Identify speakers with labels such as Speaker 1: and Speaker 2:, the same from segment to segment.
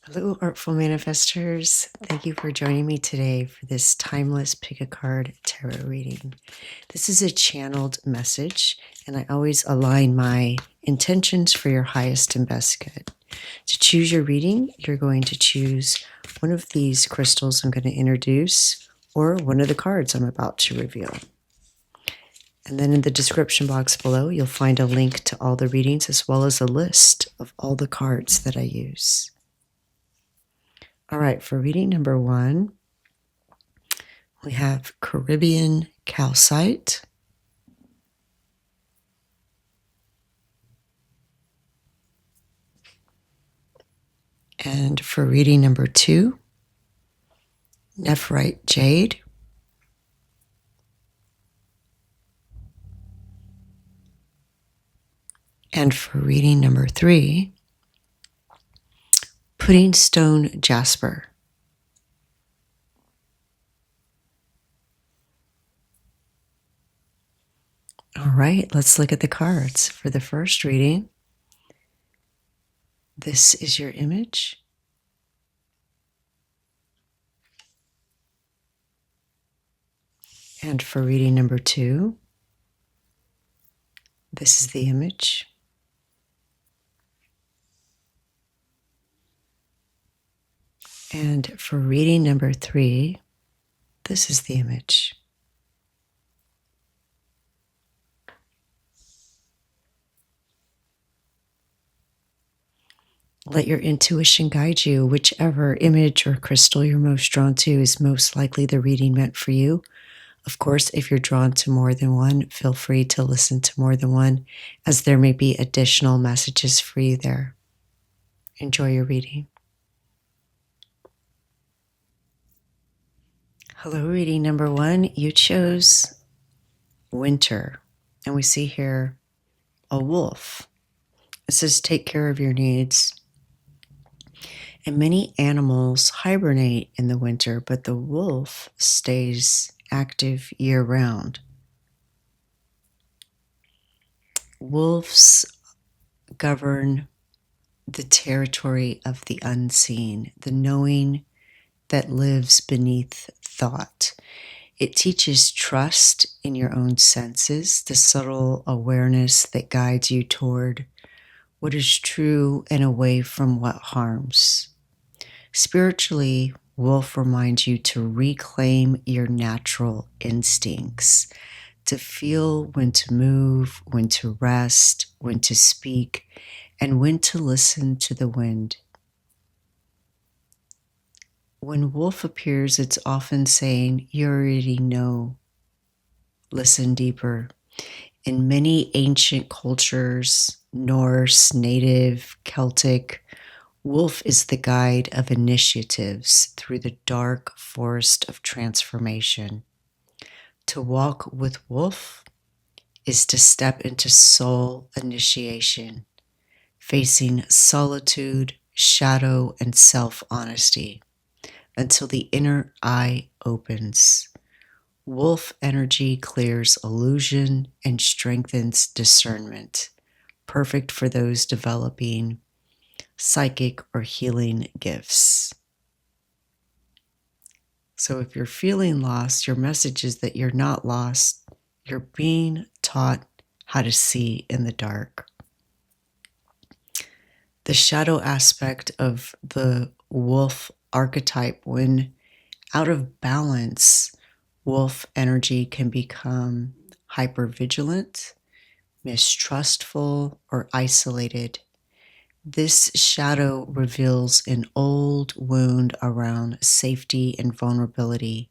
Speaker 1: Hello, Artful Manifestors. Thank you for joining me today for this timeless pick a card tarot reading. This is a channeled message, and I always align my intentions for your highest and best good. To choose your reading, you're going to choose one of these crystals I'm going to introduce or one of the cards I'm about to reveal. And then in the description box below, you'll find a link to all the readings as well as a list of all the cards that I use. All right, for reading number 1, we have Caribbean Calcite. And for reading number 2, Nephrite Jade. And for reading number 3, PuddingstoneJasper. All right, let's look at the cards. For the first reading, this is your image. And for reading number 2, this is the image. And for reading number 3, this is the image. Let your intuition guide you. Whichever image or crystal you're most drawn to is most likely the reading meant for you. Of course, if you're drawn to more than one, feel free to listen to more than one, as there may be additional messages for you there. Enjoy your reading. Hello, reading number 1. You chose winter, and we see here a wolf. It says take care of your needs. And many animals hibernate in the winter, but the wolf stays active year-round. Wolves govern the territory of the unseen, the knowing that lives beneath thought. It teaches trust in your own senses, the subtle awareness that guides you toward what is true and away from what harms. Spiritually, wolf reminds you to reclaim your natural instincts, to feel when to move, when to rest, when to speak, and when to listen to the wind. When wolf appears, it's often saying, you already know. Listen deeper. In many ancient cultures, Norse, Native, Celtic, wolf is the guide of initiatives through the dark forest of transformation. To walk with wolf is to step into soul initiation, facing solitude, shadow, and self-honesty until the inner eye opens. Wolf energy clears illusion and strengthens discernment, perfect for those developing psychic or healing gifts. So if you're feeling lost, your message is that you're not lost. You're being taught how to see in the dark. The shadow aspect of the wolf archetype, when out of balance, wolf energy can become hypervigilant, mistrustful, or isolated. This shadow reveals an old wound around safety and vulnerability.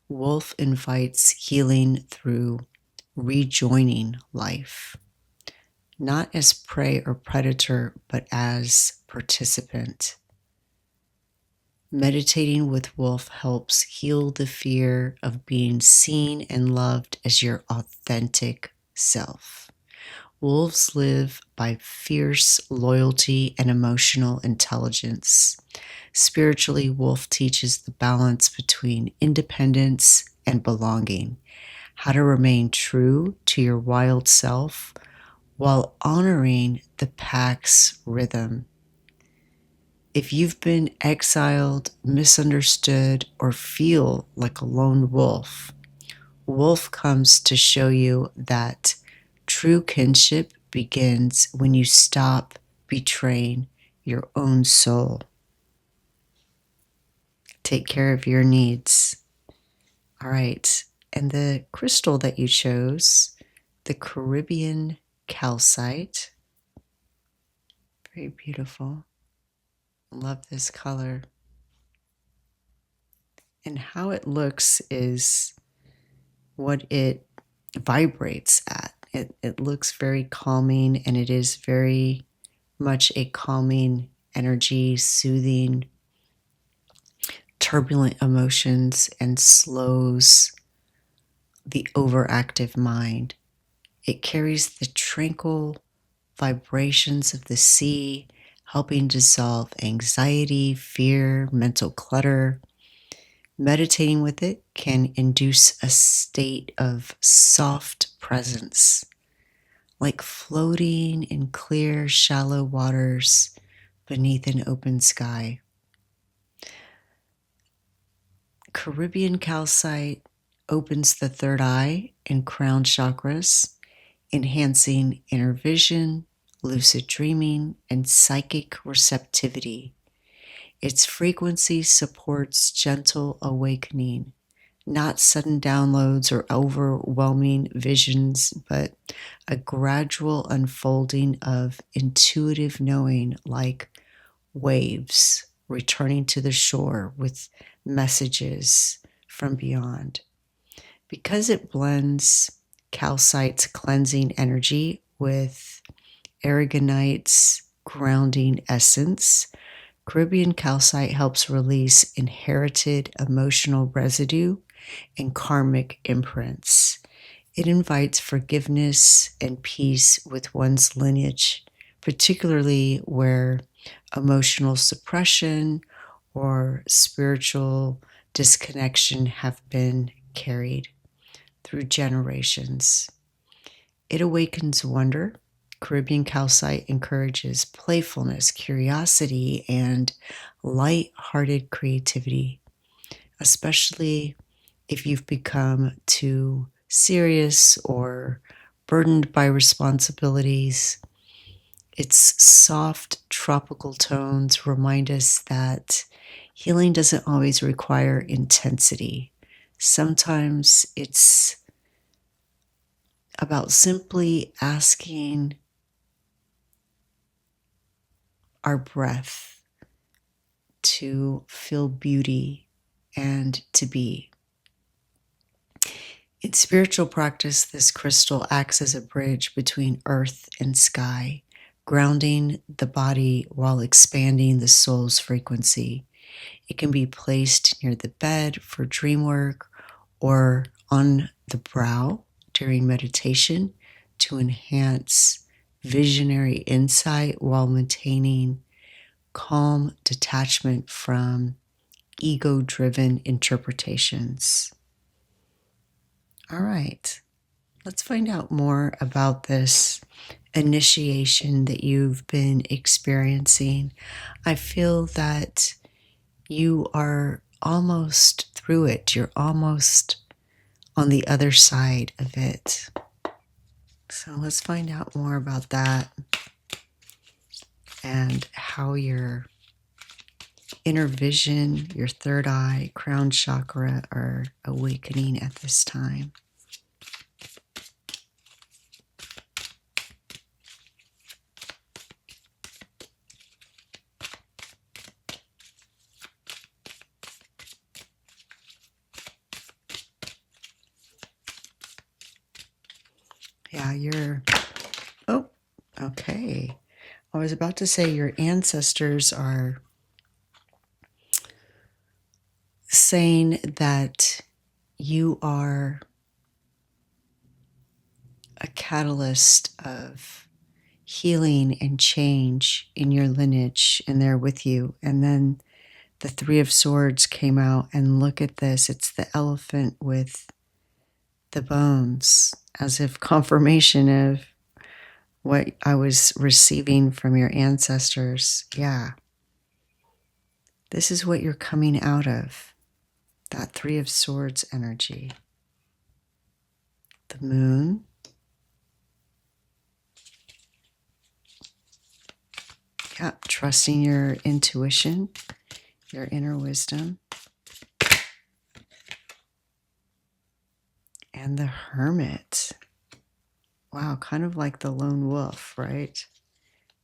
Speaker 1: Wolf invites healing through rejoining life, not as prey or predator, but as participant. Meditating with wolf helps heal the fear of being seen and loved as your authentic self. Wolves live by fierce loyalty and emotional intelligence. Spiritually, wolf teaches the balance between independence and belonging, how to remain true to your wild self while honoring the pack's rhythm. If you've been exiled, misunderstood, or feel like a lone wolf, Wolf comes to show you that true kinship begins when you stop betraying your own soul. Take care of your needs. All right. And the crystal that you chose, the Caribbean Calcite. Very beautiful. Love this color. And how it looks is what it vibrates at. It looks very calming, and it is very much a calming energy, soothing turbulent emotions, and slows the overactive mind. It carries the tranquil vibrations of the sea, helping dissolve anxiety, fear, mental clutter. Meditating with it can induce a state of soft presence, like floating in clear, shallow waters beneath an open sky. Caribbean calcite opens the third eye and crown chakras, enhancing inner vision, lucid dreaming, and psychic receptivity. Its frequency supports gentle awakening, not sudden downloads or overwhelming visions, but a gradual unfolding of intuitive knowing, like waves returning to the shore with messages from beyond. Because it blends calcite's cleansing energy with aragonite's grounding essence, Caribbean calcite helps release inherited emotional residue and karmic imprints. It invites forgiveness and peace with one's lineage, particularly where emotional suppression or spiritual disconnection have been carried through generations. It awakens wonder. Caribbean calcite encourages playfulness, curiosity, and light-hearted creativity, especially if you've become too serious or burdened by responsibilities. Its soft tropical tones remind us that healing doesn't always require intensity. Sometimes it's about simply asking our breath to feel beauty and to be. In spiritual practice, this crystal acts as a bridge between earth and sky, grounding the body while expanding the soul's frequency. It can be placed near the bed for dream work or on the brow during meditation to enhance visionary insight while maintaining calm detachment from ego-driven interpretations. All right, let's find out more about this initiation that you've been experiencing. I feel that you are almost through it. You're almost on the other side of it. So let's find out more about that and how your inner vision, your third eye, crown chakra are awakening at this time. Yeah, oh, okay. I was about to say your ancestors are saying that you are a catalyst of healing and change in your lineage, and they're with you. And then the Three of Swords came out, and look at this. It's the elephant with the bones, as if confirmation of what I was receiving from your ancestors. Yeah. This is what you're coming out of, that Three of Swords energy. The Moon. Yeah, trusting your intuition, your inner wisdom. And the Hermit. Wow, kind of like the lone wolf, right?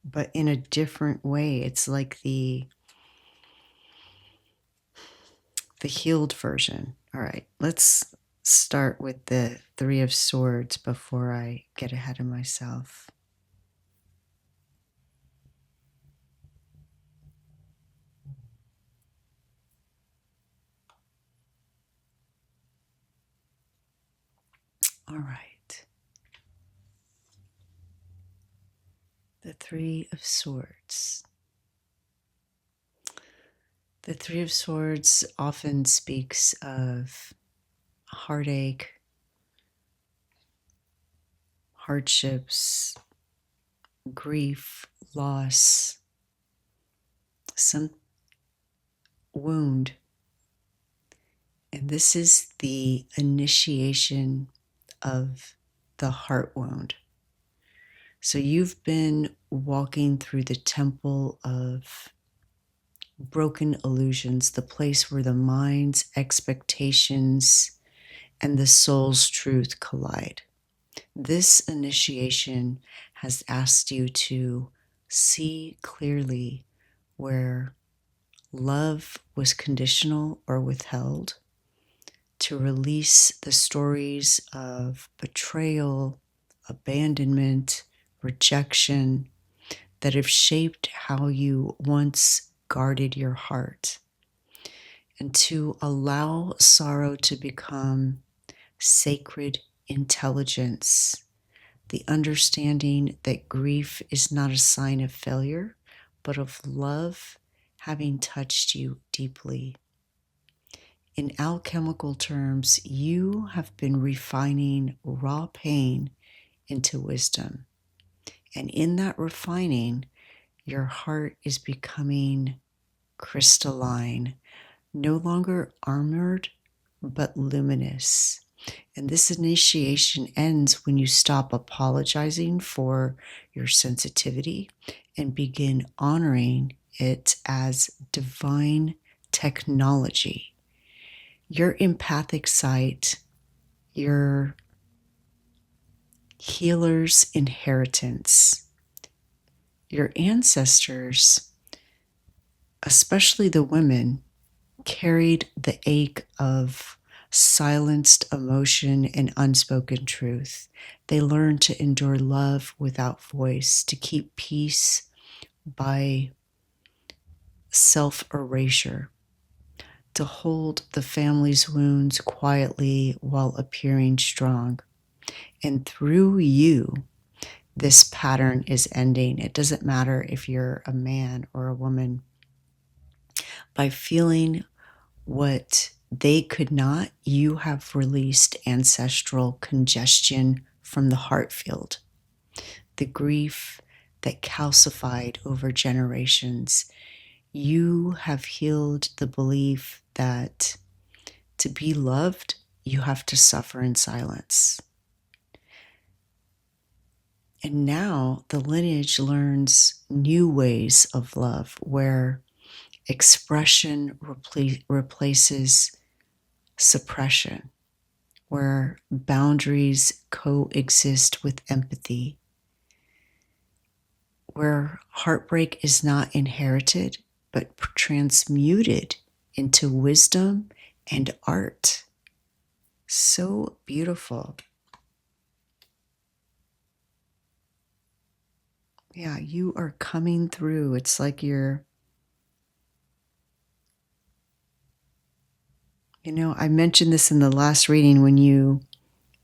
Speaker 1: But in a different way. It's like the healed version. All right, let's start with the Three of Swords before I get ahead of myself. All right. The Three of Swords. The Three of Swords often speaks of heartache, hardships, grief, loss, some wound. And this is the initiation of the heart wound. So you've been walking through the temple of broken illusions, the place where the mind's expectations and the soul's truth collide. This initiation has asked you to see clearly where love was conditional or withheld, to release the stories of betrayal, abandonment, rejection that have shaped how you once guarded your heart, and to allow sorrow to become sacred intelligence, the understanding that grief is not a sign of failure, but of love having touched you deeply. In alchemical terms, you have been refining raw pain into wisdom. And in that refining, your heart is becoming crystalline, no longer armored, but luminous. And this initiation ends when you stop apologizing for your sensitivity and begin honoring it as divine technology. Your empathic sight, your healer's inheritance, your ancestors, especially the women, carried the ache of silenced emotion and unspoken truth. They learned to endure love without voice, to keep peace by self-erasure, to hold the family's wounds quietly while appearing strong. And through you, this pattern is ending. It doesn't matter if you're a man or a woman. By feeling what they could not, you have released ancestral congestion from the heart field. The grief that calcified over generations. You have healed the belief that to be loved, you have to suffer in silence. And now the lineage learns new ways of love where expression replaces suppression, where boundaries coexist with empathy, where heartbreak is not inherited, but transmuted into wisdom and art. So beautiful. Yeah, you are coming through. It's like you're, I mentioned this in the last reading, when you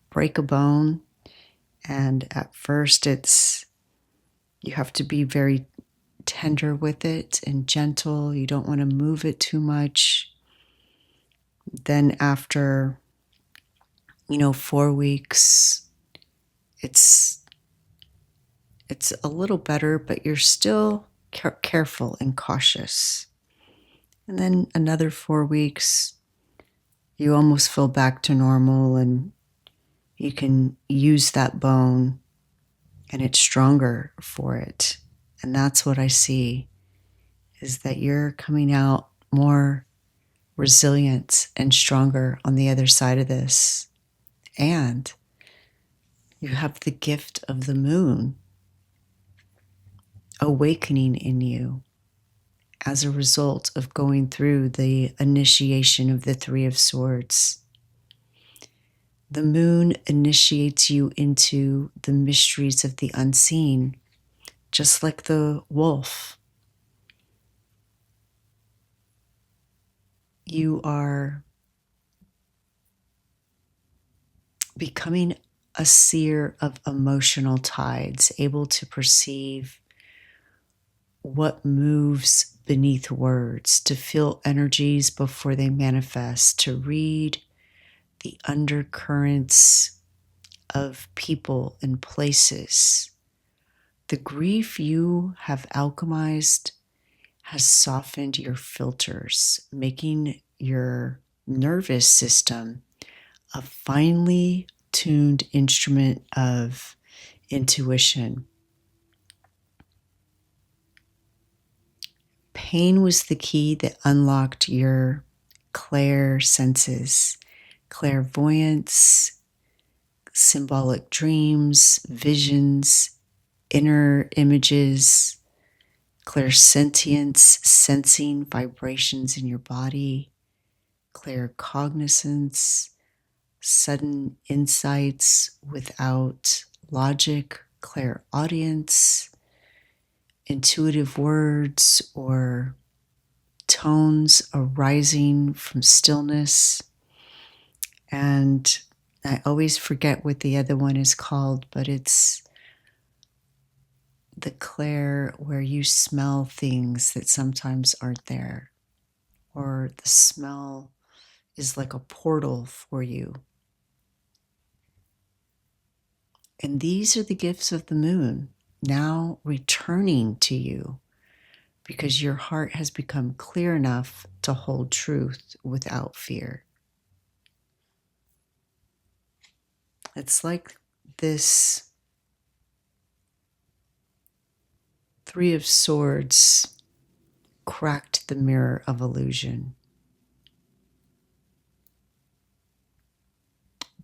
Speaker 1: break a bone, and at first you have to be very tender with it and gentle. You don't want to move it too much. Then after, 4 weeks, it's a little better, but you're still careful and cautious. And then another 4 weeks, you almost feel back to normal and you can use that bone and it's stronger for it. And that's what I see, is that you're coming out more resilient and stronger on the other side of this. And you have the gift of the moon awakening in you as a result of going through the initiation of the Three of Swords. The moon initiates you into the mysteries of the unseen, just like the wolf. You are becoming a seer of emotional tides, able to perceive what moves beneath words, to feel energies before they manifest, to read the undercurrents of people and places. The grief you have alchemized has softened your filters, making your nervous system a finely tuned instrument of intuition. Pain was the key that unlocked your clair senses, clairvoyance, symbolic dreams, visions, inner images, clairsentience, sensing vibrations in your body, claircognizance, sudden insights without logic, clairaudience, intuitive words or tones arising from stillness. And I always forget what the other one is called, but it's the clair where you smell things that sometimes aren't there, or the smell is like a portal for you. And these are the gifts of the moon now returning to you, because your heart has become clear enough to hold truth without fear. It's like this Three of Swords cracked the mirror of illusion.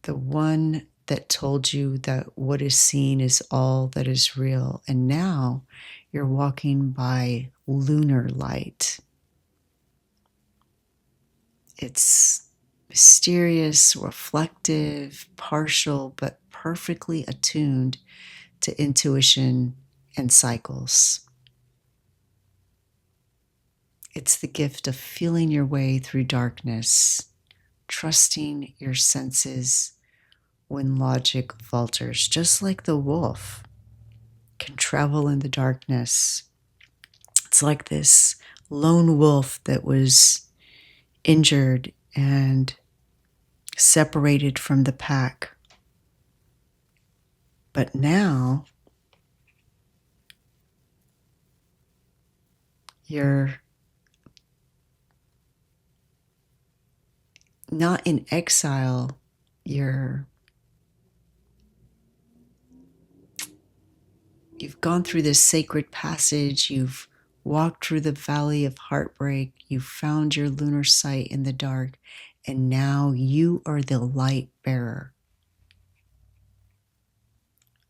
Speaker 1: The one that told you that what is seen is all that is real. And now you're walking by lunar light. It's mysterious, reflective, partial, but perfectly attuned to intuition and cycles. It's the gift of feeling your way through darkness, trusting your senses when logic falters, just like the wolf can travel in the darkness. It's like this lone wolf that was injured and separated from the pack. But now you're not in exile, you've gone through this sacred passage, you've walked through the valley of heartbreak, you've found your lunar sight in the dark, and now you are the light bearer.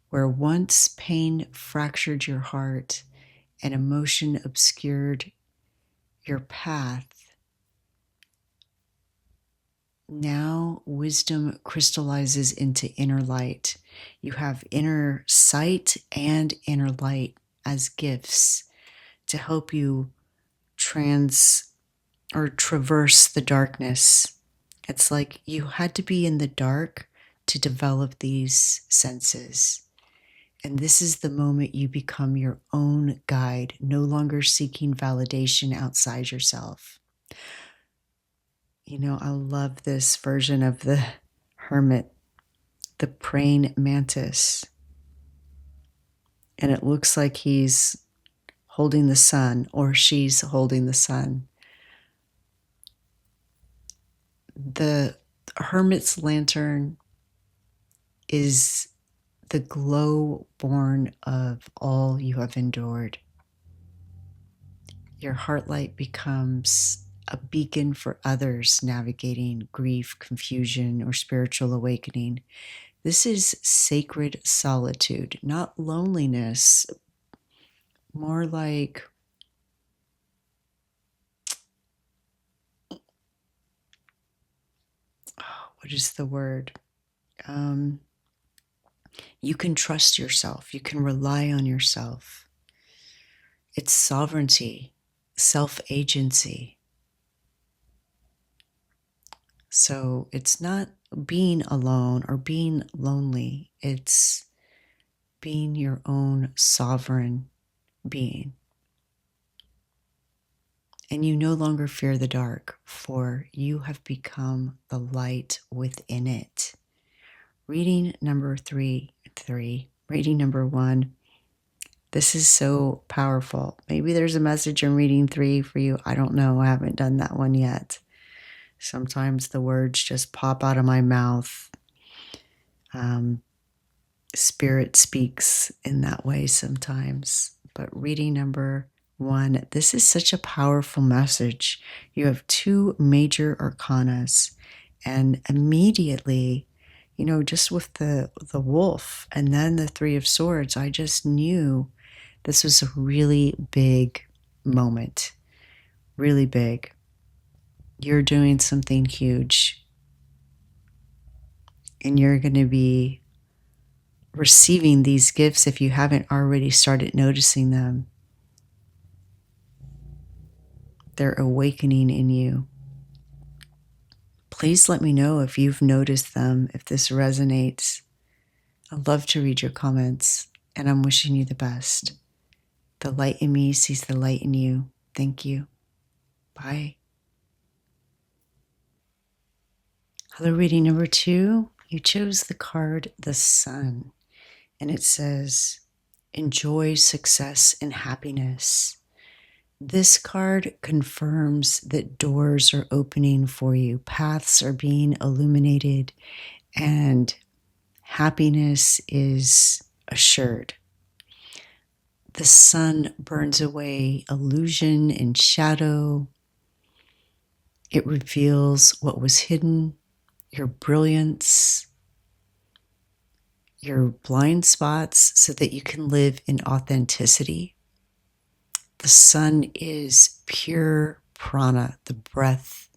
Speaker 1: Where once pain fractured your heart and emotion obscured your path, now wisdom crystallizes into inner light. You have inner sight and inner light as gifts to help you traverse the darkness. It's like you had to be in the dark to develop these senses. And this is the moment you become your own guide, no longer seeking validation outside yourself. You know, I love this version of the hermit, the praying mantis. And it looks like he's holding the sun, or she's holding the sun. The hermit's lantern is the glow born of all you have endured. Your heart light becomes a beacon for others navigating grief, confusion, or spiritual awakening. This is sacred solitude, not loneliness, more like what is the word? You can trust yourself. You can rely on yourself. It's sovereignty, self-agency. So it's not being alone or being lonely. It's being your own sovereign being. And you no longer fear the dark, for you have become the light within it. Reading number reading number 1. This is so powerful. Maybe there's a message in reading 3 for you. I don't know. I haven't done that one yet. Sometimes the words just pop out of my mouth. Spirit speaks in that way sometimes. But reading number 1, this is such a powerful message. You have 2 major arcanas, and immediately, just with the wolf and then the 3 of Swords, I just knew this was a really big moment. Really big. You're doing something huge, and you're going to be receiving these gifts if you haven't already started noticing them. They're awakening in you. Please let me know if you've noticed them, if this resonates. I'd love to read your comments, and I'm wishing you the best. The light in me sees the light in you. Thank you. Bye. Hello, reading number 2. You chose the card, the Sun, and it says, enjoy success and happiness. This card confirms that doors are opening for you, paths are being illuminated, and happiness is assured. The sun burns away illusion and shadow. It reveals what was hidden, your brilliance, your blind spots, so that you can live in authenticity. The sun is pure prana, the breath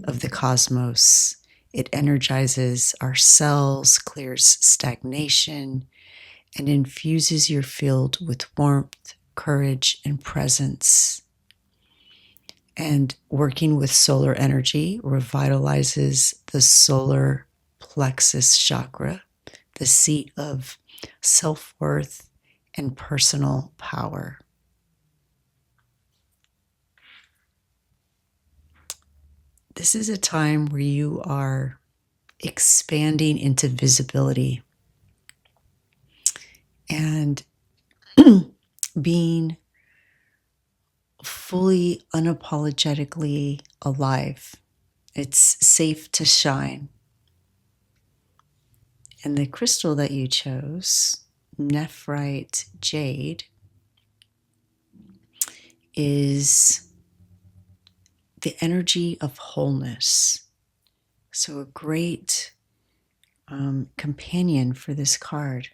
Speaker 1: of the cosmos. It energizes our cells, clears stagnation, and infuses your field with warmth, courage, and presence. And working with solar energy revitalizes the solar plexus chakra, the seat of self-worth and personal power. This is a time where you are expanding into visibility and being fully, unapologetically alive. It's safe to shine. And the crystal that you chose, Nephrite Jade, is the energy of wholeness. So a great companion for this card.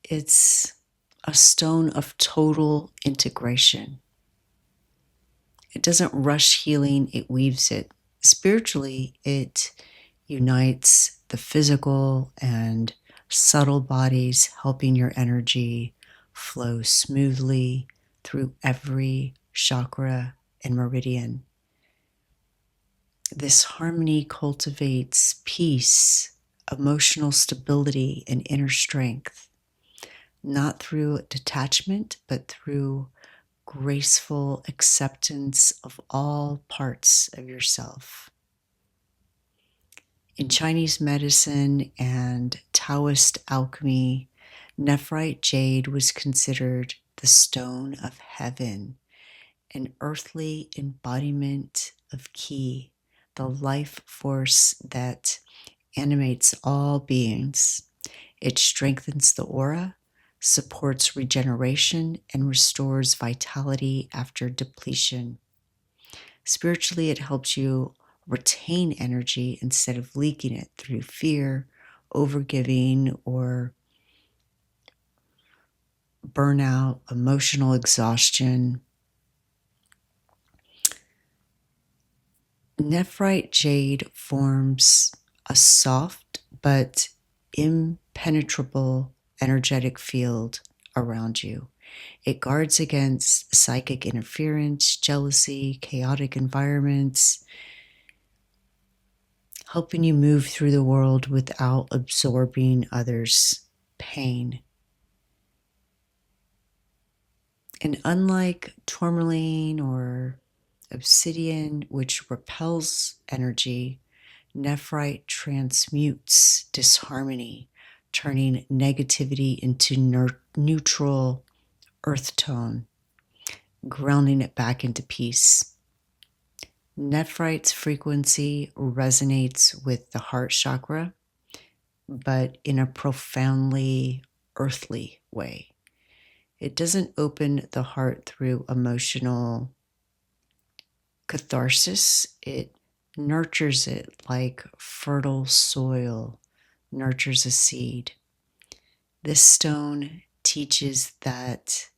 Speaker 1: It's a stone of total integration. It doesn't rush healing, it weaves it. Spiritually, it unites the physical and subtle bodies, helping your energy flow smoothly through every chakra and meridian. This harmony cultivates peace, emotional stability, and inner strength, not through detachment, but through graceful acceptance of all parts of yourself. In Chinese medicine and Taoist alchemy, Nephrite jade was considered the stone of heaven, an earthly embodiment of qi, the life force that animates all beings. It strengthens the aura, supports regeneration, and restores vitality after depletion. Spiritually, it helps you retain energy instead of leaking it through fear, overgiving, or burnout, emotional exhaustion. Nephrite jade forms a soft but impenetrable energetic field around you. It guards against psychic interference, jealousy, chaotic environments, helping you move through the world without absorbing others' pain. And unlike tourmaline or obsidian, which repels energy, nephrite transmutes disharmony, turning negativity into neutral earth tone, grounding it back into peace. Nephrite's frequency resonates with the heart chakra, but in a profoundly earthly way. It doesn't open the heart through emotional catharsis. It nurtures it like fertile soil nurtures a seed. This stone teaches that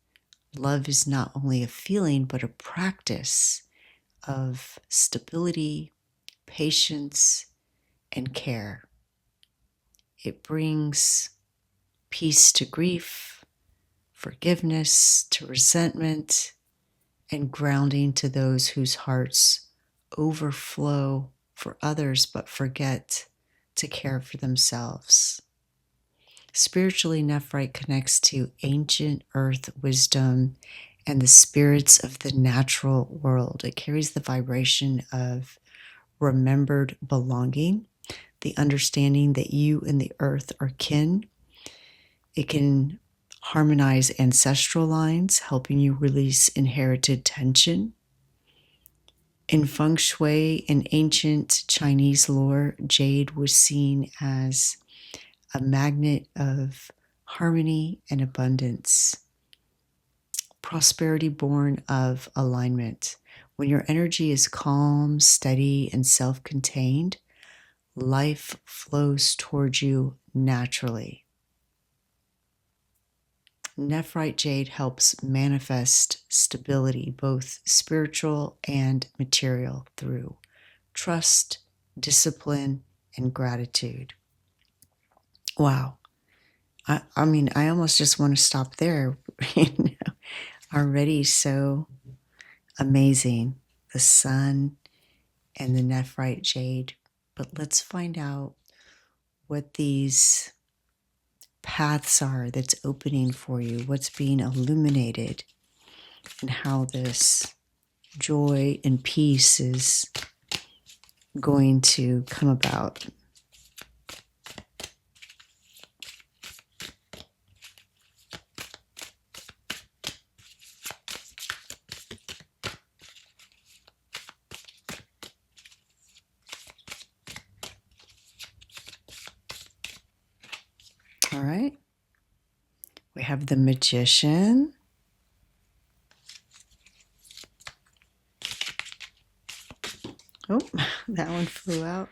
Speaker 1: love is not only a feeling, but a practice of stability, patience, and care. It brings peace to grief, forgiveness to resentment, and grounding to those whose hearts overflow for others but forget to care for themselves. Spiritually, nephrite connects to ancient earth wisdom and the spirits of the natural world. It carries the vibration of remembered belonging, the understanding that you and the earth are kin. It can harmonize ancestral lines, helping you release inherited tension. In feng shui and ancient Chinese lore, jade was seen as a magnet of harmony and abundance, prosperity born of alignment. When your energy is calm, steady, and self-contained, life flows towards you naturally. Nephrite jade helps manifest stability, both spiritual and material, through trust, discipline, and gratitude. Wow. I mean, I almost just want to stop there. Already so amazing. The sun and the nephrite jade. But let's find out what these paths are that's opening for you, what's being illuminated, and how this joy and peace is going to come about. All right. We have the Magician. Oh, that one flew out.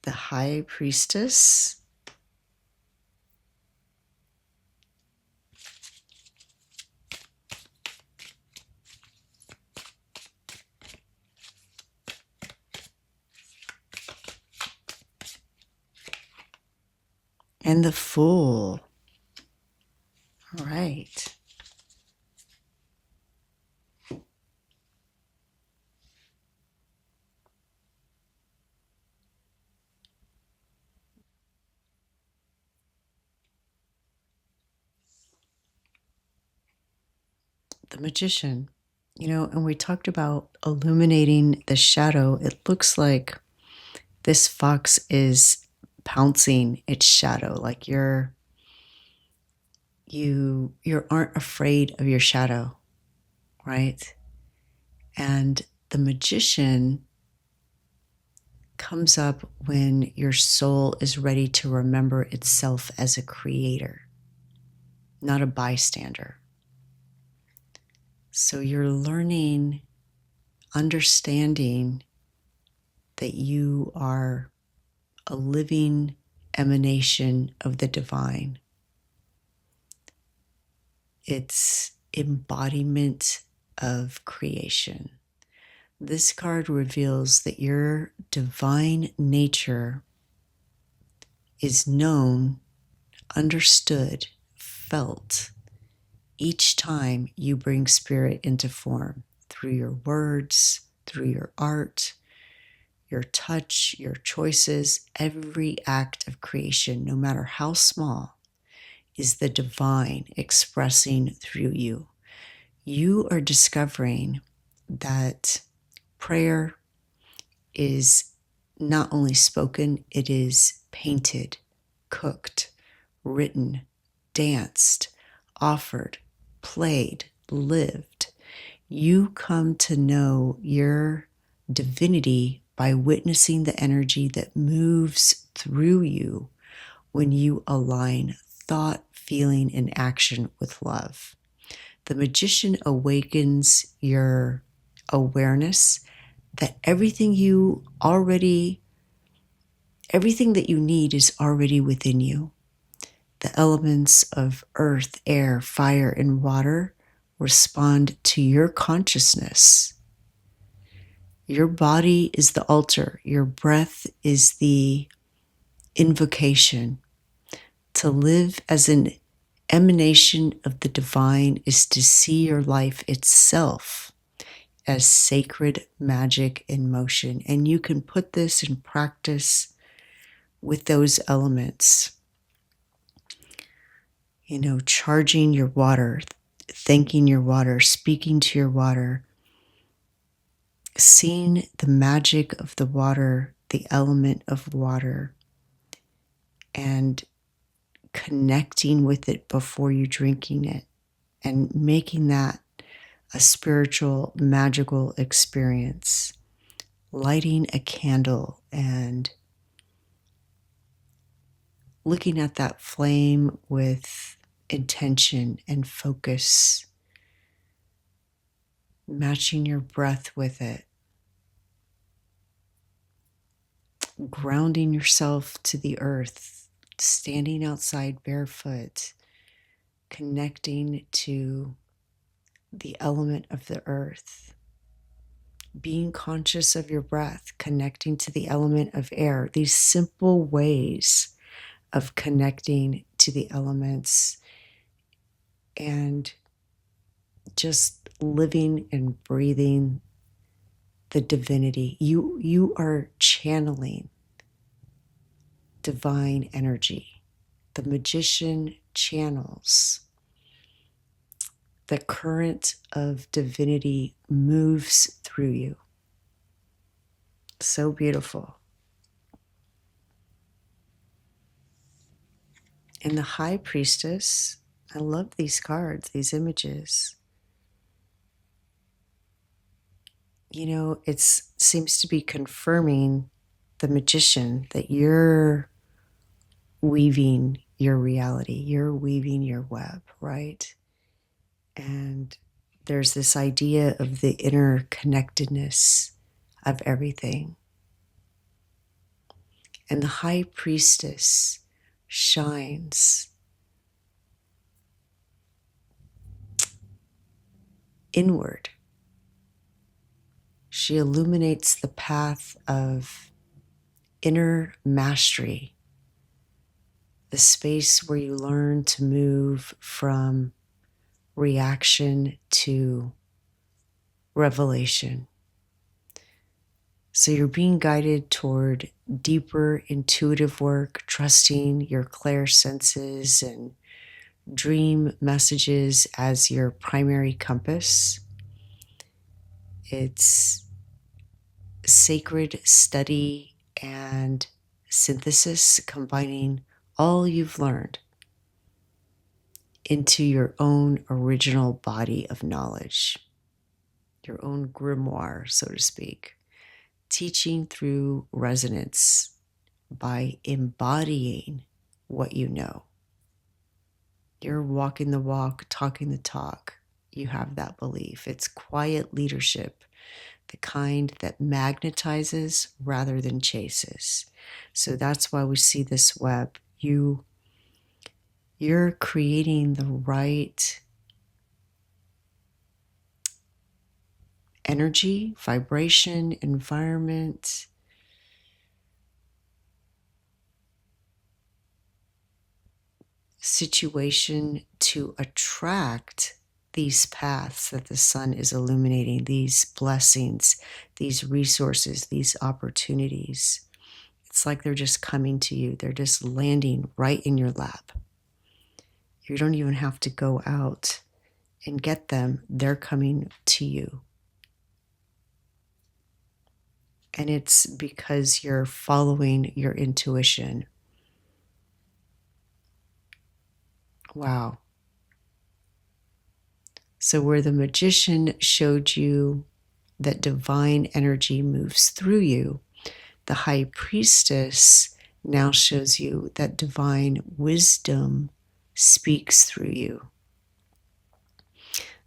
Speaker 1: The High Priestess. And the Fool. All right. The Magician. You know, and we talked about illuminating the shadow. It looks like this fox is pouncing its shadow, like you aren't afraid of your shadow, right? And The magician comes up when your soul is ready to remember itself as a creator, not a bystander. So you're learning, understanding that you are a living emanation of the divine. It's embodiment of creation. This card reveals that your divine nature is known, understood, felt each time you bring spirit into form through your words, through your art, your touch, your choices. Every act of creation, no matter how small, is the divine expressing through you. You are discovering that prayer is not only spoken, it is painted, cooked, written, danced, offered, played, lived. You come to know your divinity by witnessing the energy that moves through you when you align thought, feeling, and action with love. The magician awakens your awareness that everything that you need is already within you. The elements of earth, air, fire, and water respond to your consciousness. Your body is the altar. Your breath is the invocation. To live as an emanation of the divine is to see your life itself as sacred magic in motion. And you can put this in practice with those elements. Charging your water, thanking your water, speaking to your water, seeing the magic of the water, the element of water, and connecting with it before you drinking it, and making that a spiritual, magical experience. Lighting a candle and looking at that flame with intention and focus, matching your breath with it, grounding yourself to the earth, standing outside barefoot, connecting to the element of the earth, being conscious of your breath, connecting to the element of air. These simple ways of connecting to the elements and just living and breathing the divinity. You are channeling divine energy. The magician channels. The current of divinity moves through you. So beautiful. And the High Priestess, I love these cards, these images. It seems to be confirming the magician that you're weaving your reality, you're weaving your web, right? And there's this idea of the interconnectedness of everything. And the High Priestess shines inward. She illuminates the path of inner mastery, the space where you learn to move from reaction to revelation. So you're being guided toward deeper intuitive work, trusting your clairsenses and dream messages as your primary compass. It's sacred study and synthesis, combining all you've learned into your own original body of knowledge. your own grimoire, so to speak, teaching through resonance by embodying what you know. You're walking the walk, talking the talk. You have that belief. It's quiet leadership, the kind that magnetizes rather than chases. So that's why we see this web. You're creating the right energy, vibration, environment, situation to attract these paths that the sun is illuminating, these blessings, these resources, these opportunities. It's like they're just coming to you. They're just landing right in your lap. You don't even have to go out and get them. They're coming to you. And it's because you're following your intuition. Wow. So where the magician showed you that divine energy moves through you, the high priestess now shows you that divine wisdom speaks through you.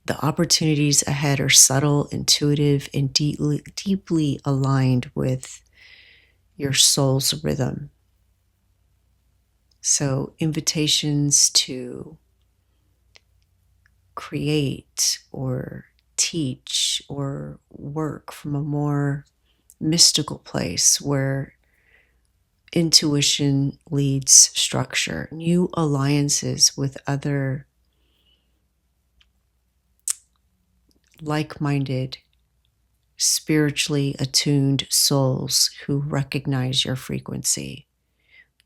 Speaker 1: The opportunities ahead are subtle, intuitive, and deeply aligned with your soul's rhythm. So invitations to create or teach or work from a more mystical place where intuition leads structure, new alliances with other like-minded, spiritually attuned souls who recognize your frequency,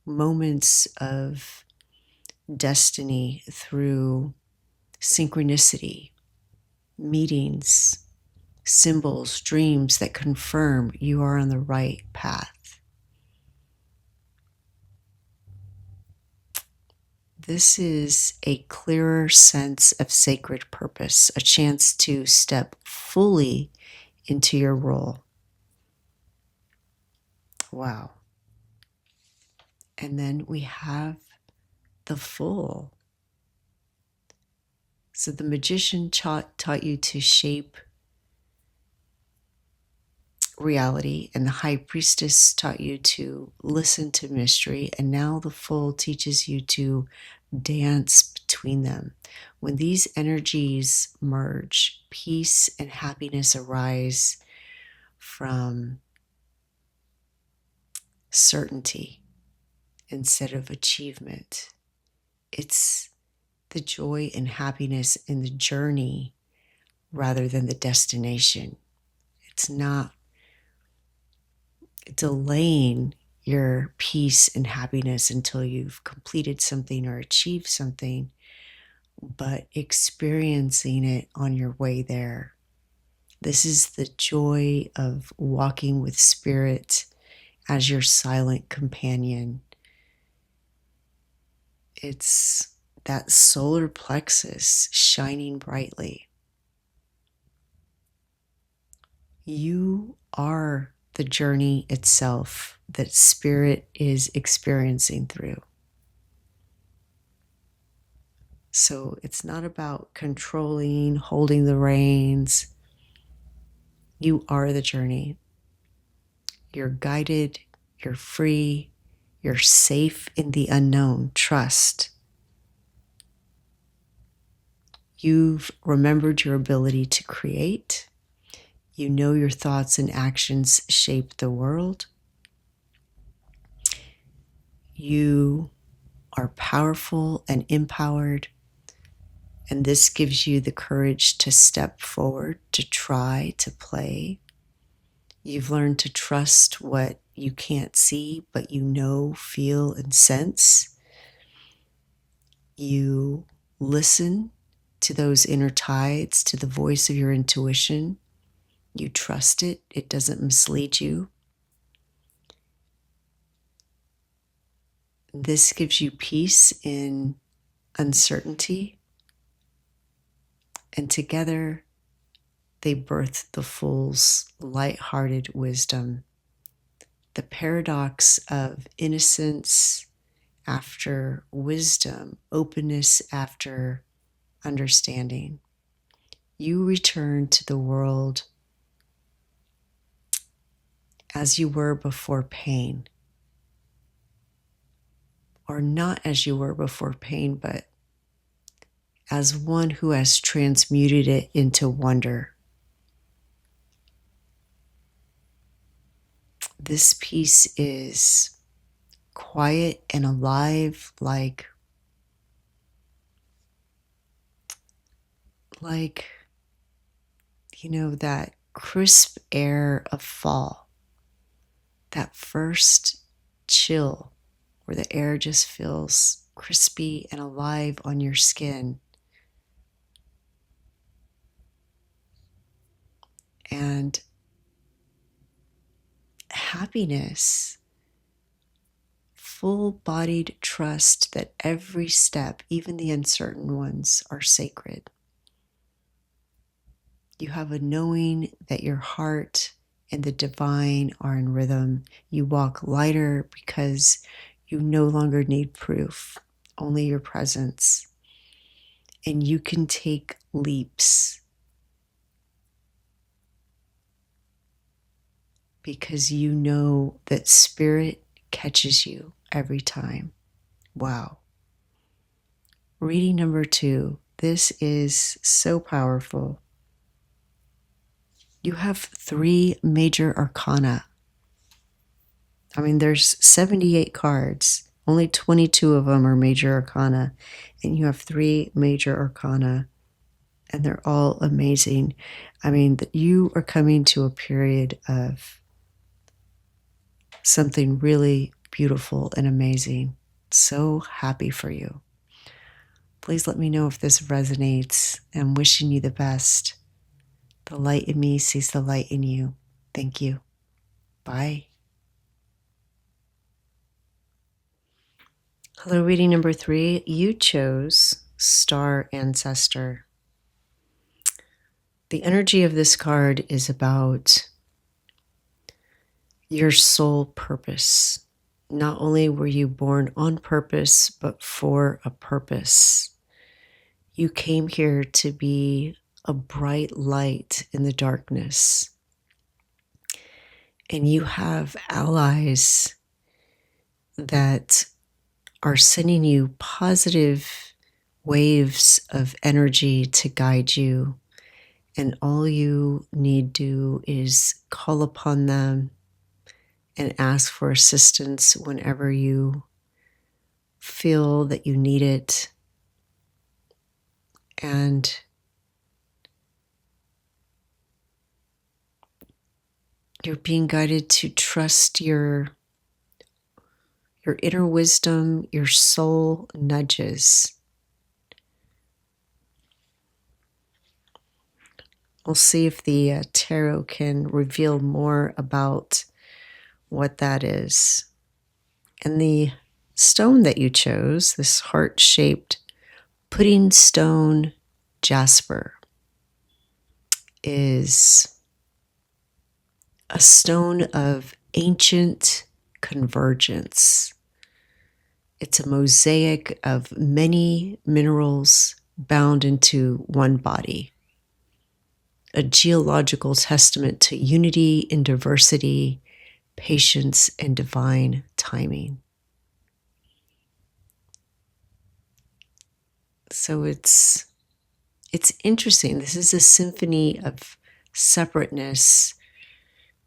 Speaker 1: moments of destiny through synchronicity, meetings, symbols, dreams that confirm you are on the right path. This is a clearer sense of sacred purpose, a chance to step fully into your role. Wow. And then we have the Fool. So the magician taught you to shape reality, and the high priestess taught you to listen to mystery, and now the Fool teaches you to dance between them. When these energies merge, peace and happiness arise from certainty instead of achievement. It's the joy and happiness in the journey rather than the destination. It's not delaying your peace and happiness until you've completed something or achieved something, but experiencing it on your way there. This is the joy of walking with spirit as your silent companion. It's that solar plexus shining brightly. You are the journey itself that spirit is experiencing through. So it's not about controlling, holding the reins. You are the journey. You're guided, you're free, you're safe in the unknown. Trust. You've remembered your ability to create. You know your thoughts and actions shape the world. You are powerful and empowered, and this gives you the courage to step forward, to try, to play. You've learned to trust what you can't see, but you know, feel, and sense. You listen to those inner tides, to the voice of your intuition. You trust it. It doesn't mislead you. This gives you peace in uncertainty. And together, they birth the fool's light-hearted wisdom, the paradox of innocence after wisdom, openness after understanding. You return to the world as you were before pain, or not as you were before pain, but as one who has transmuted it into wonder. This piece is quiet and alive, like that crisp air of fall, that first chill where the air just feels crispy and alive on your skin. And happiness, full-bodied trust that every step, even the uncertain ones, are sacred. You have a knowing that your heart and the divine are in rhythm. You walk lighter because you no longer need proof, only your presence. And you can take leaps because you know that spirit catches you every time. Wow. Reading number 2. This is so powerful. You have 3 major arcana. I mean, there's 78 cards. Only 22 of them are major arcana. And you have 3 major arcana. And they're all amazing. I mean, that you are coming to a period of something really beautiful and amazing. So happy for you. Please let me know if this resonates. I'm wishing you the best. The light in me sees the light in you. Thank you. Bye. Hello, reading number 3. You chose Star Ancestor. The energy of this card is about your soul purpose. Not only were you born on purpose, but for a purpose. You came here to be a bright light in the darkness. And you have allies that are sending you positive waves of energy to guide you. And all you need do is call upon them and ask for assistance whenever you feel that you need it. And you're being guided to trust your inner wisdom, your soul nudges. We'll see if the tarot can reveal more about what that is. And the stone that you chose, this heart-shaped PuddingstoneJasper, is a stone of ancient convergence. It's a mosaic of many minerals bound into one body. A geological testament to unity in diversity, patience, and divine timing. So it's interesting. This is a symphony of separateness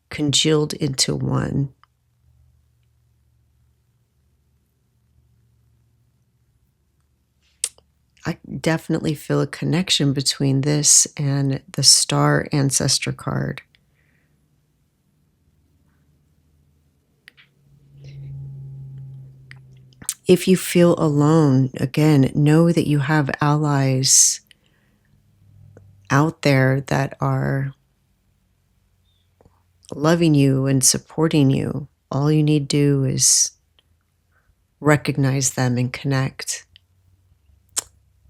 Speaker 1: congealed into one. I definitely feel a connection between this and the Star Ancestor card. If you feel alone, again, know that you have allies out there that are loving you and supporting you. All you need to do is recognize them and connect.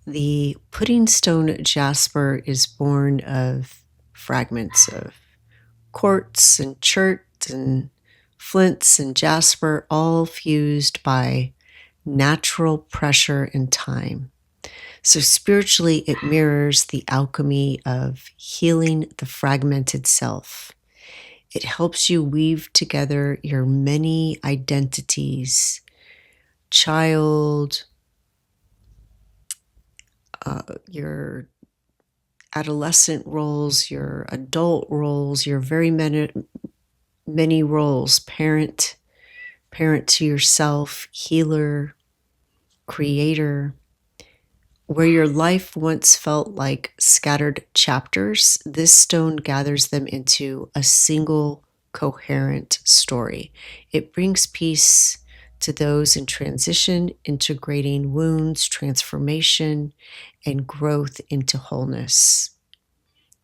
Speaker 1: The PuddingstoneJasper is born of fragments of quartz and chert and flints and jasper, all fused by natural pressure and time. So spiritually, it mirrors the alchemy of healing the fragmented self. It helps you weave together your many identities, child, your adolescent roles, your adult roles, your very many roles, parent to yourself, healer, creator. Where your life once felt like scattered chapters, this stone gathers them into a single coherent story. It brings peace to those in transition, integrating wounds, transformation, and growth into wholeness.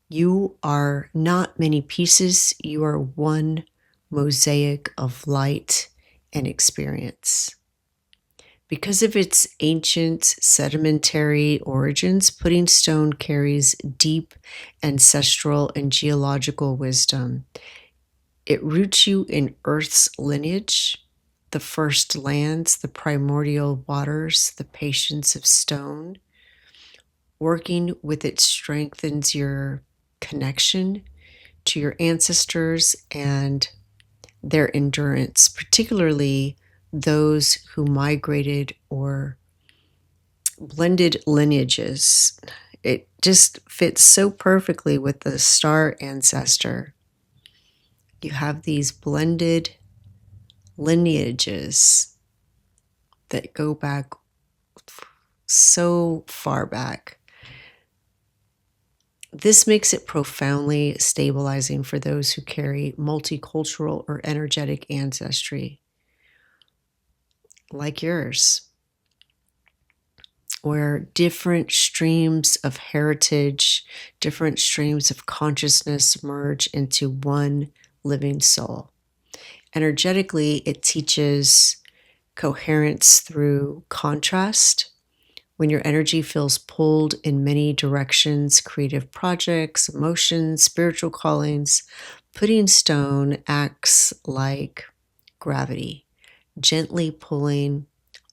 Speaker 1: You are not many pieces, you are one mosaic of light and experience. Because of its ancient sedimentary origins, pudding stone carries deep ancestral and geological wisdom. It roots you in Earth's lineage, the first lands, the primordial waters, the patience of stone. Working with it strengthens your connection to your ancestors and their endurance, particularly those who migrated or blended lineages. It just fits so perfectly with the star ancestor. You have these blended lineages that go back so far back. This makes it profoundly stabilizing for those who carry multicultural or energetic ancestry, like yours, where different streams of heritage, different streams of consciousness merge into one living soul. Energetically, it teaches coherence through contrast. When your energy feels pulled in many directions, creative projects, emotions, spiritual callings, pudding stone acts like gravity, gently pulling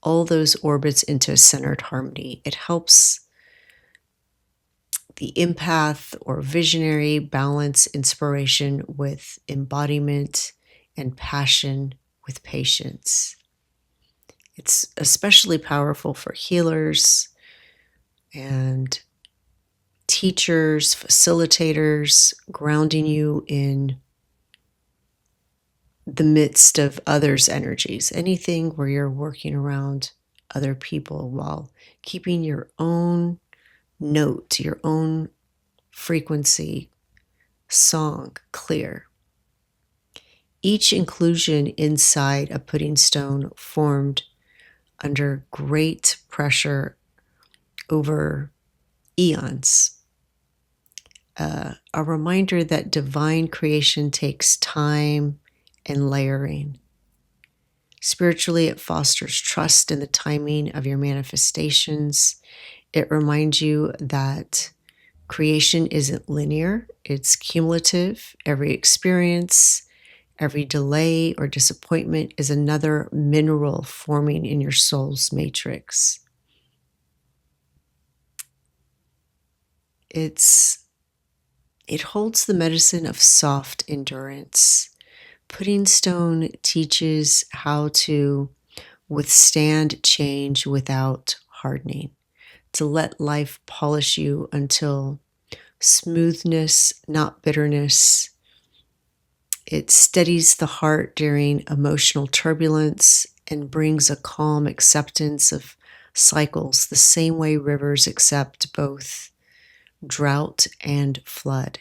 Speaker 1: all those orbits into a centered harmony. It helps the empath or visionary balance inspiration with embodiment and passion with patience. It's especially powerful for healers and teachers, facilitators, grounding you in the midst of others' energies. Anything where you're working around other people while keeping your own note, your own frequency, song clear. Each inclusion inside a pudding stone formed under great pressure over eons. A reminder that divine creation takes time and layering. Spiritually, it fosters trust in the timing of your manifestations. It reminds you that creation isn't linear, it's cumulative. Every experience, every delay or disappointment is another mineral forming in your soul's matrix. It holds the medicine of soft endurance. Pudding stone teaches how to withstand change without hardening, to let life polish you until smoothness, not bitterness. It steadies the heart during emotional turbulence and brings a calm acceptance of cycles, the same way rivers accept both drought and flood.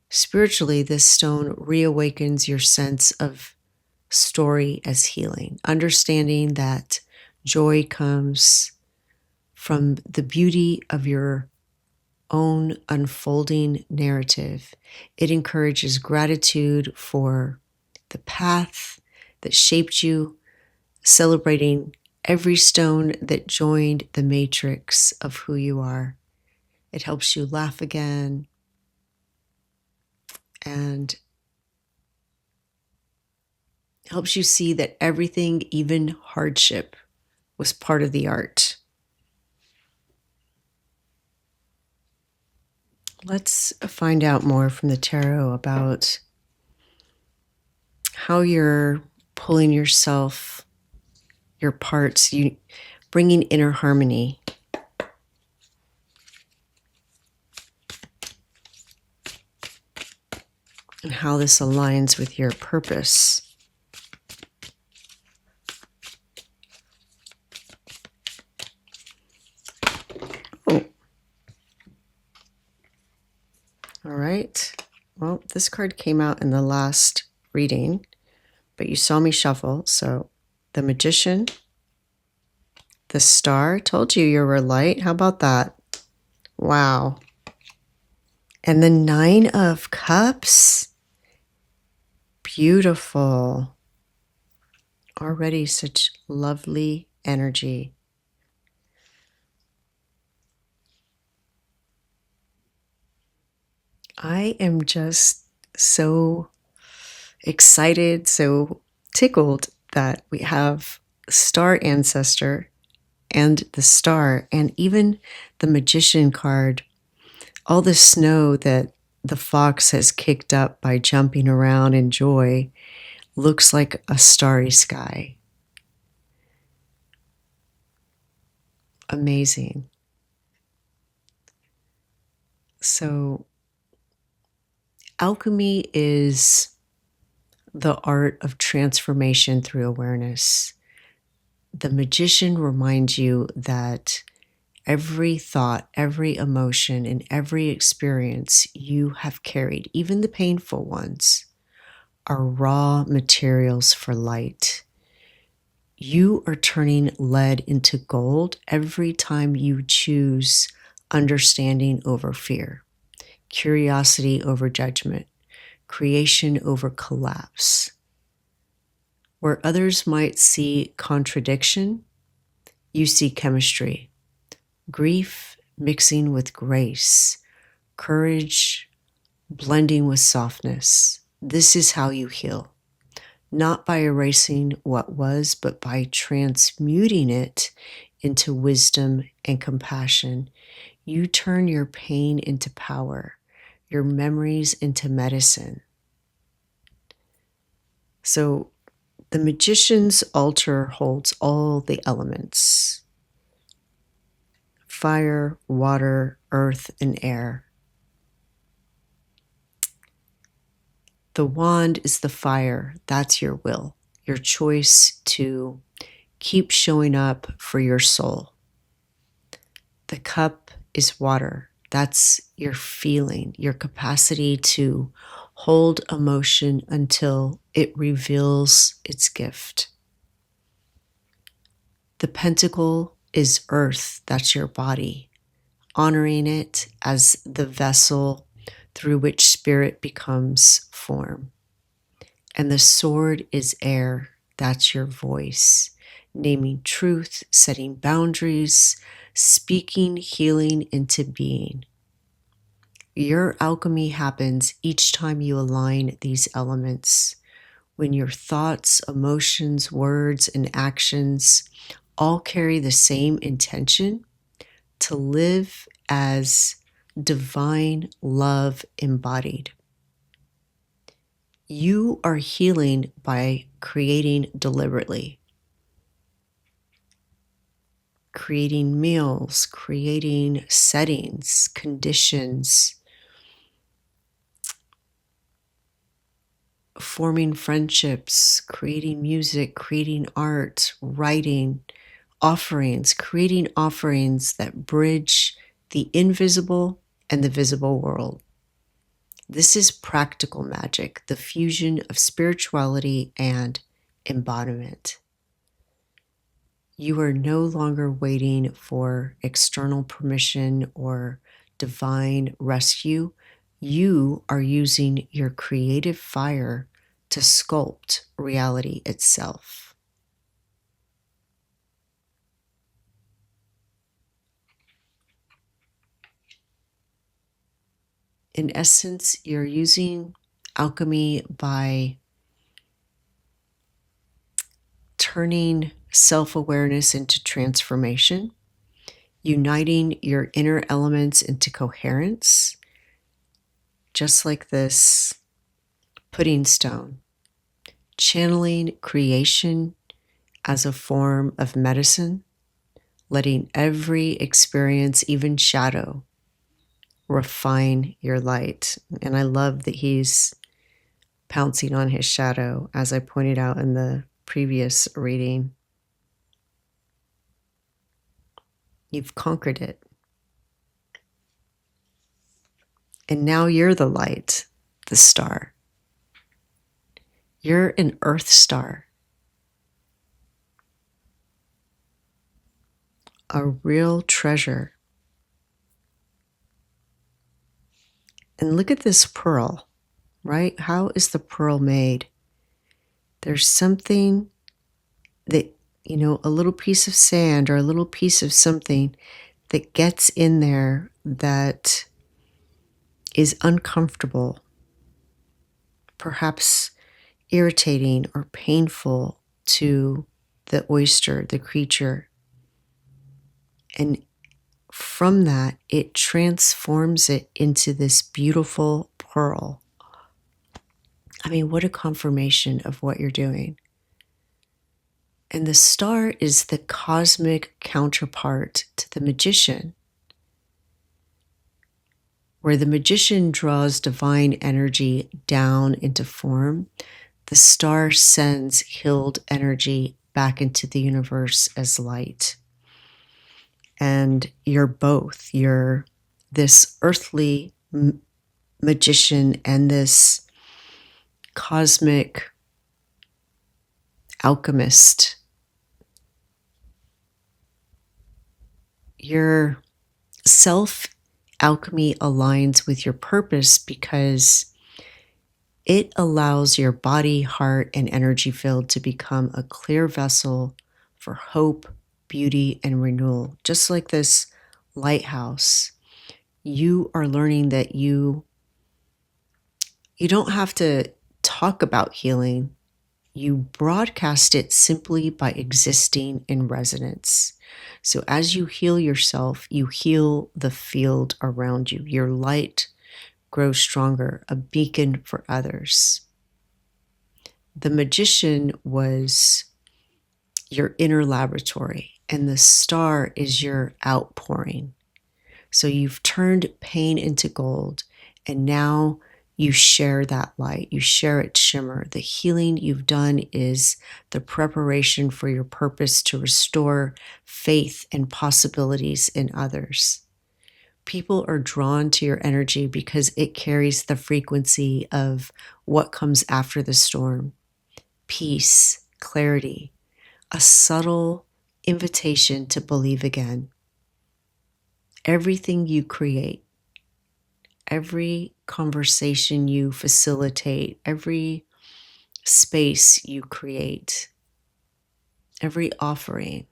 Speaker 1: Spiritually, this stone reawakens your sense of story as healing, understanding that joy comes from the beauty of your own unfolding narrative. It encourages gratitude for the path that shaped you, celebrating every stone that joined the matrix of who you are. It helps you laugh again, and helps you see that everything, even hardship, was part of the art. Let's find out more from the tarot about how you're pulling yourself, your parts, you bringing inner harmony. And how this aligns with your purpose. Oh. All right. Well, this card came out in the last reading, but you saw me shuffle. So the Magician, the Star, told you you were light. How about that? Wow. And the Nine of Cups. Beautiful. Already such lovely energy. I am just so excited, so tickled that we have Star Ancestor and the Star, and even the Magician card. All the snow that the fox has kicked up by jumping around in joy looks like a starry sky. Amazing. So, alchemy is the art of transformation through awareness. The Magician reminds you that every thought, every emotion, and every experience you have carried, even the painful ones, are raw materials for light. You are turning lead into gold every time you choose understanding over fear, curiosity over judgment, creation over collapse. Where others might see contradiction, you see chemistry, grief mixing with grace, courage blending with softness. This is how you heal. Not by erasing what was, but by transmuting it into wisdom and compassion. You turn your pain into power, your memories into medicine. So the Magician's altar holds all the elements: fire, water, earth, and air. The wand is the fire. That's your will, your choice to keep showing up for your soul. The cup is water. That's your feeling, your capacity to hold emotion until it reveals its gift. The pentacle is earth. That's your body, honoring it as the vessel through which spirit becomes form. And the sword is air. That's your voice, naming truth, setting boundaries, speaking healing into being. Your alchemy happens each time you align these elements, when your thoughts, emotions, words, and actions all carry the same intention: to live as divine love embodied. You are healing by creating deliberately. Creating meals, creating settings, conditions, forming friendships, creating music, creating art, writing, offerings, creating offerings that bridge the invisible and the visible world. This is practical magic, the fusion of spirituality and embodiment. You are no longer waiting for external permission or divine rescue. You are using your creative fire to sculpt reality itself. In essence, you're using alchemy by turning self-awareness into transformation, uniting your inner elements into coherence, just like this pudding stone, channeling creation as a form of medicine, letting every experience, even shadow, refine your light. And I love that he's pouncing on his shadow, as I pointed out in the previous reading. You've conquered it. And now you're the light, the star. You're an earth star. A real treasure. And look at this pearl, right? How is the pearl made? There's something that, a little piece of sand or a little piece of something that gets in there that is uncomfortable, perhaps irritating or painful to the oyster, the creature. And from that, it transforms it into this beautiful pearl. I mean, what a confirmation of what you're doing. And the star is the cosmic counterpart to the magician, where the magician draws divine energy down into form. The star sends healed energy back into the universe as light. And you're both. You're this earthly magician and this cosmic alchemist. Your self-alchemy aligns with your purpose because it allows your body, heart, and energy field to become a clear vessel for hope, beauty, and renewal. Just like this lighthouse, you are learning that you don't have to talk about healing. You broadcast it simply by existing in resonance. So as you heal yourself, you heal the field around you. Your light grows stronger, a beacon for others. The magician was your inner laboratory, and the star is your outpouring. So you've turned pain into gold, and now you share that light. You share its shimmer. The healing you've done is the preparation for your purpose to restore faith and possibilities in others. People are drawn to your energy because it carries the frequency of what comes after the storm. Peace, clarity, a subtle invitation to believe again. Everything you create, every conversation you facilitate, every space you create, every offering,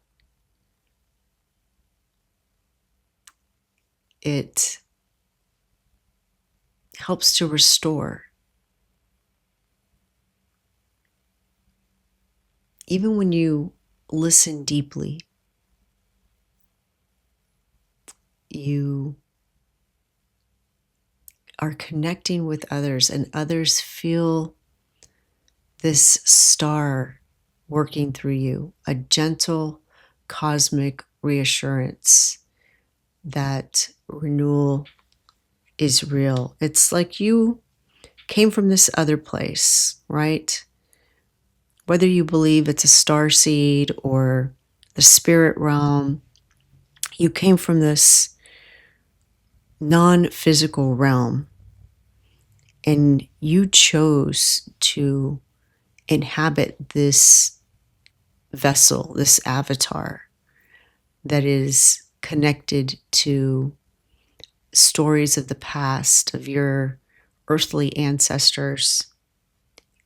Speaker 1: it helps to restore. Even when you listen deeply, you are connecting with others, and others feel this star working through you, a gentle cosmic reassurance that renewal is real. It's like you came from this other place, right? Whether you believe it's a star seed or the spirit realm, you came from this non-physical realm, and you chose to inhabit this vessel, this avatar that is connected to stories of the past, of your earthly ancestors,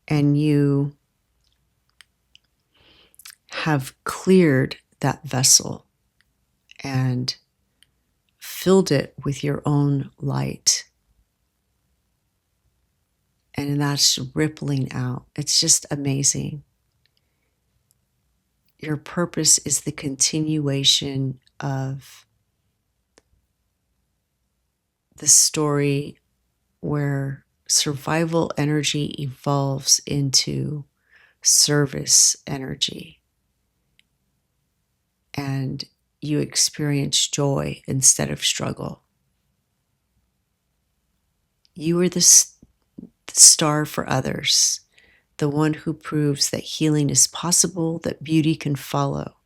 Speaker 1: and you have cleared that vessel and filled it with your own light. And that's rippling out. It's just amazing. Your purpose is the continuation of the story where survival energy evolves into service energy. And you experience joy instead of struggle. You are the star for others, the one who proves that healing is possible, that beauty can follow,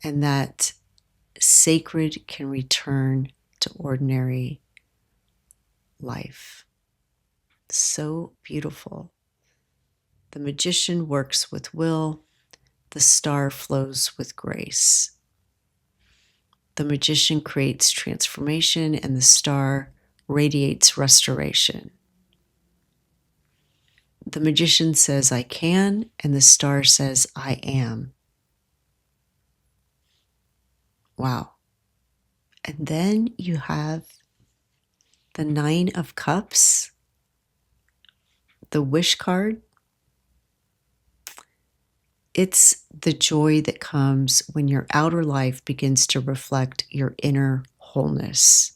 Speaker 1: and that sacred can return to ordinary life. So beautiful. The magician works with will, the star flows with grace. The magician creates transformation, and the star radiates restoration. The magician says, I can, and the star says, I am. Wow. And then you have the 9 of Cups, the wish card. It's the joy that comes when your outer life begins to reflect your inner wholeness.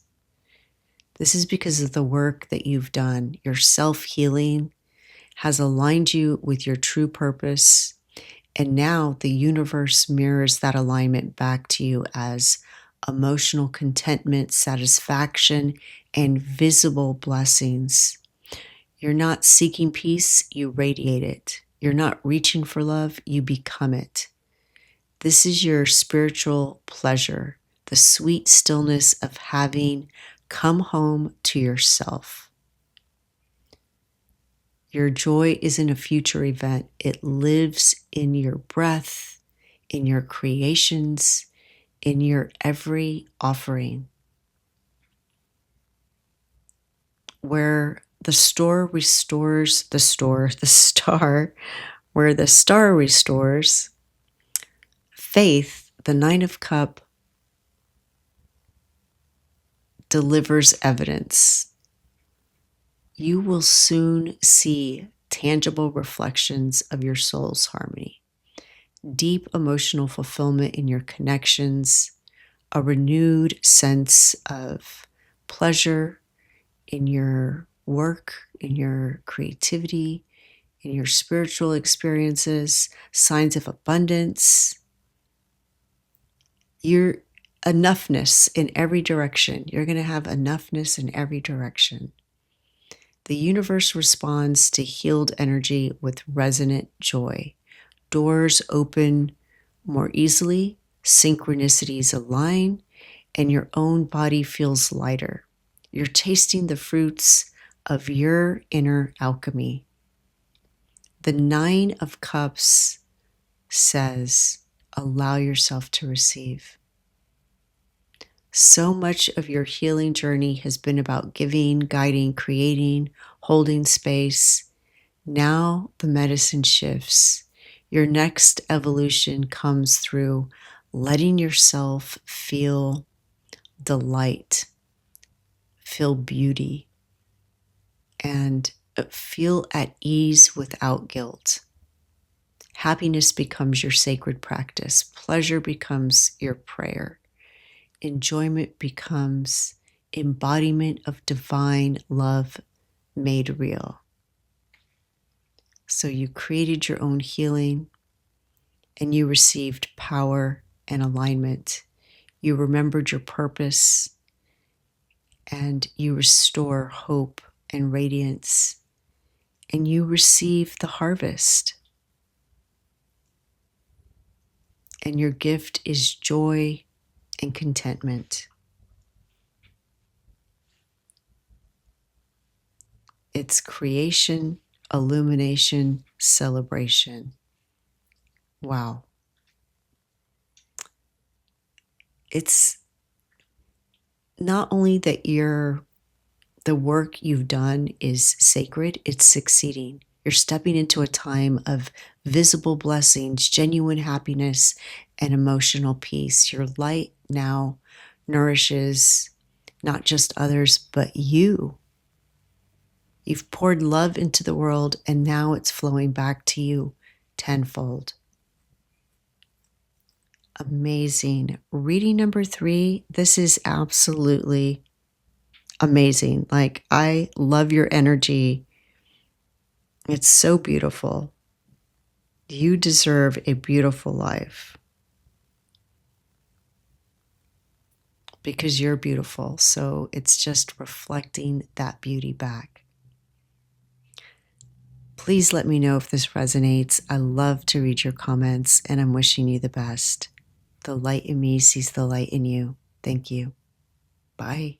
Speaker 1: This is because of the work that you've done. Your self-healing has aligned you with your true purpose. And now the universe mirrors that alignment back to you as emotional contentment, satisfaction, and visible blessings. You're not seeking peace, you radiate it. You're not reaching for love, you become it. This is your spiritual pleasure, the sweet stillness of having come home to yourself. Your joy isn't a future event. It lives in your breath, in your creations, in your every offering. Where the star restores where the star restores faith, the 9 of Cups delivers evidence. You will soon see tangible reflections of your soul's harmony, deep emotional fulfillment in your connections, a renewed sense of pleasure in your work, in your creativity, in your spiritual experiences, signs of abundance. Your enoughness in every direction. You're going to have enoughness in every direction. The universe responds to healed energy with resonant joy. Doors open more easily, synchronicities align, and your own body feels lighter. You're tasting the fruits of your inner alchemy. The 9 of Cups says, allow yourself to receive. So much of your healing journey has been about giving, guiding, creating, holding space. Now the medicine shifts. Your next evolution comes through letting yourself feel delight, feel beauty, and feel at ease without guilt. Happiness becomes your sacred practice. Pleasure becomes your prayer. Enjoyment becomes embodiment of divine love made real. So you created your own healing, and you received power and alignment. You remembered your purpose, and you restore hope and radiance, and you receive the harvest. And your gift is joy and contentment. It's creation, illumination, celebration. Wow. It's not only that the work you've done is sacred, it's succeeding. You're stepping into a time of visible blessings, genuine happiness, and emotional peace. Your light now nourishes not just others, but you. You've poured love into the world, and now it's flowing back to you tenfold. Amazing. Reading number 3, this is absolutely amazing. Like, I love your energy. It's so beautiful. You deserve a beautiful life because you're beautiful. So it's just reflecting that beauty back. Please let me know if this resonates. I love to read your comments, and I'm wishing you the best. The light in me sees the light in you. Thank you. Bye.